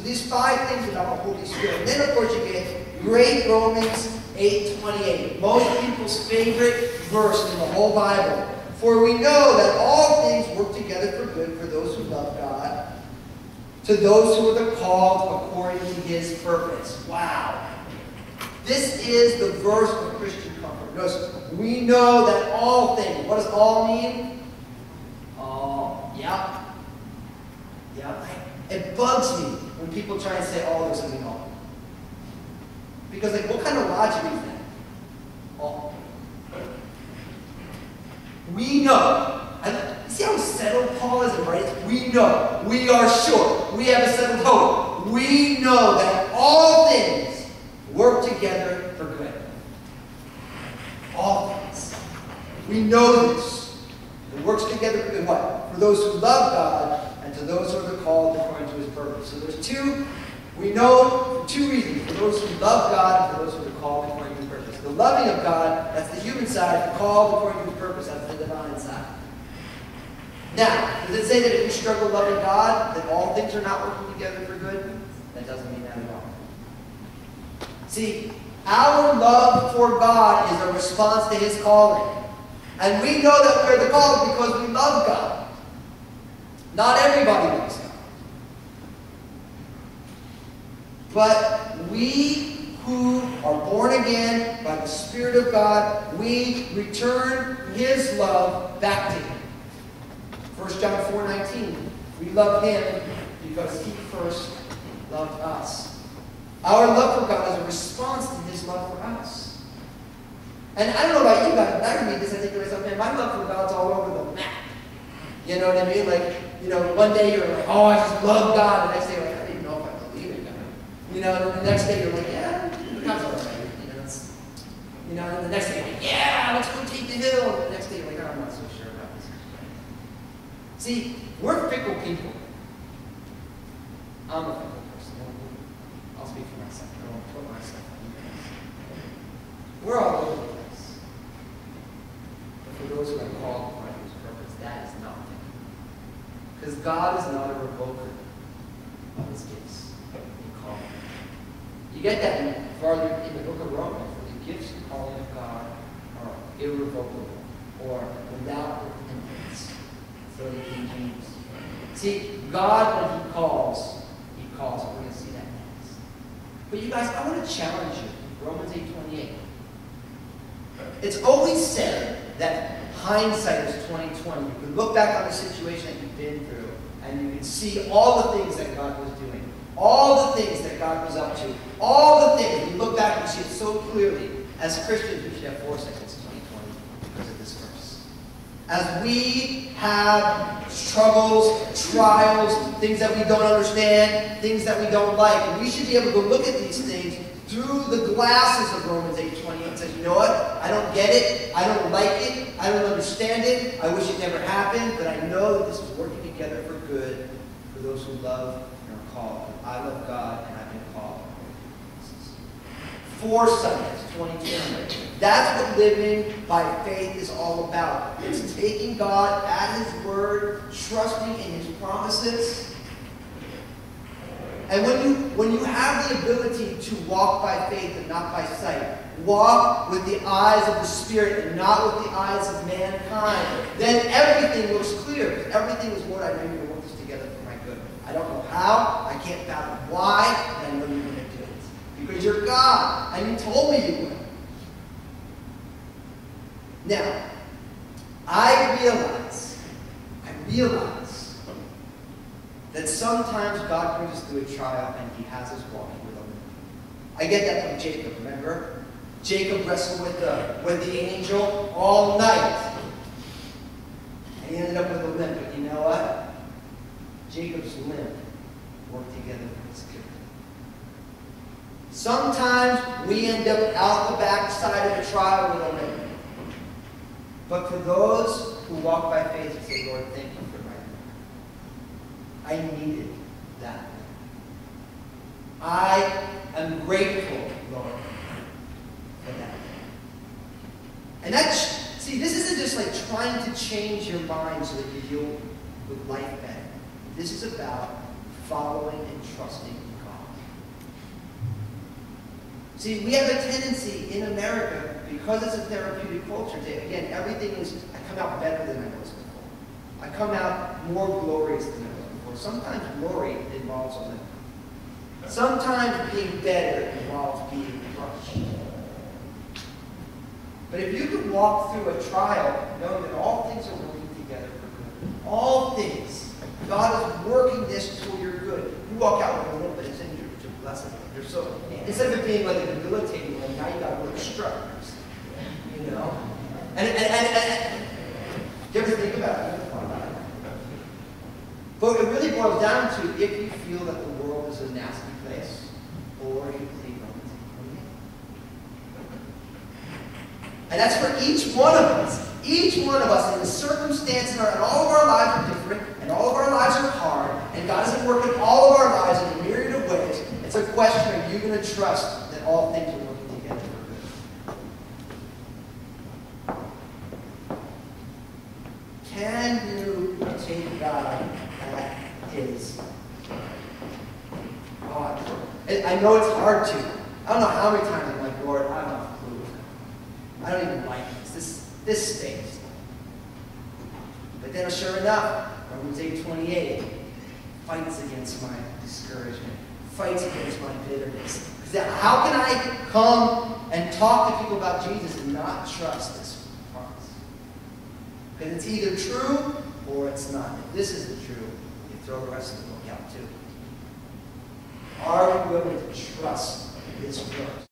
these 5 things about the Holy Spirit. And then, of course, you get great Romans 8:28. Most people's favorite verse in the whole Bible. For we know that all things work together for good for those who love God, to those who are called according to his purpose. Wow. This is the verse of Christian comfort. Notice, we know that all things. What does all mean? All. Yeah. Yeah. It bugs me when people try and say all doesn't mean all. Because, like, what kind of logic is that? All. We know. See how settled Paul is and writes? We know. We are sure. We have a settled hope. We know that all things work together for good. All things. We know this. It works together for good. What? For those who love God and to those who are called according to his purpose. So there's two. We know for 2 reasons. For those who love God and for those who are called according to his purpose. The loving of God, that's the human side. The called according to his purpose, that's the divine side. Now, does it say that if you struggle loving God, that all things are not working together for good? That doesn't mean that at all. See, our love for God is a response to his calling. And we know that we're the called because we love God. Not everybody loves God. But we who are born again by the Spirit of God, we return his love back to him. 1 John 4:19. We love him because he first loved us. Our love for God is a response to his love for us. And I don't know about you guys, but I read this and I think to myself, man, my love for God's all over the map. You know what I mean? Like, you know, one day you're like, oh, I just love God. The next day you're like, I don't even know if I believe in God. You know, and then the next day you're like, yeah, God's all right. You know, and the next day you're like, yeah, let's go take the hill. And the next day you're like, oh, I'm not so sure about this. See, we're fickle people. I'm a fickle person. I'll speak for myself. I won't put myself on you guys. We're all over the place. But for those who are called according to his purpose, that is not fickle. Because God is not a revoker of his gifts. He called them. You get that farther in the book of Romans, where the gifts and calling of God are irrevocable or without repentance. So the King James. See, God, when he calls, he calls. We're going to see that next. But you guys, I want to challenge you. Romans 8:28. It's always said that hindsight is 20/20. You can look back on the situation that you've been through, and you can see all the things that God was doing, all the things that God was up to, all the things. You look back and see it so clearly. As Christians, we should have foresight. It's 20/20 because of this verse. As we have struggles, trials, things that we don't understand, things that we don't like, and we should be able to look at these things through the glasses of Romans 8:20 and say, you know what? I don't get it. I don't like it. I don't understand it. I wish it never happened, but I know that this is working together for good for those who love and are called. I love God, and I've been called. Foresight, 2020. That's what living by faith is all about. It's taking God at his word, trusting in his promises. And when you have the ability to walk by faith and not by sight, walk with the eyes of the Spirit and not with the eyes of mankind, then everything looks clear. Everything is, Lord, I know you're going to work this together for my good. I don't know how, I can't fathom why, and I know you're going to do it. Because you're God, and you told me you would. Now, I realize that sometimes God brings us through a trial and he has us walking with him. I get that from Jacob, remember? Jacob wrestled with the angel all night. And he ended up with a limp. But you know what? Jacob's limp worked together for his good. Sometimes we end up out the back side of a trial with a limp. But for those who walk by faith and say, Lord, thank you for my life. I needed that. I am grateful, Lord, for that. And see, this isn't just like trying to change your mind so that you deal with life better. This is about following and trusting See, we have a tendency in America, because it's a therapeutic culture, to, again, everything is, I come out better than I was before. I come out more glorious than I was before. Sometimes glory involves a limit. Sometimes being better involves being crushed. But if you could walk through a trial knowing that all things are working together for good, all things, God is working this to your good. You walk out with a little bit of sin, you're blessed. You're so, instead of it being like a debilitating one, now you got little structures. You know? And you ever think about it? But it really boils down to if you feel that the world is a nasty place, or you believe Romans 8:28. And that's for each one of us. Each one of us, in the circumstances, and all of our lives are different, and all of our lives are hard, and God isn't working all of our lives in a myriad of ways. It's a question, are you going to trust that all things are working together for good? Can you take God at His? God. I know it's hard to. I don't know how many times I'm like, Lord, I don't have a clue. I don't even like this. This stinks. But then, sure enough, Romans 8:28 fights against my discouragement, fights against my bitterness. How can I come and talk to people about Jesus and not trust this promise? Because it's either true or it's not. If this isn't true, you throw the rest of the book out too. Are we willing to trust this promise?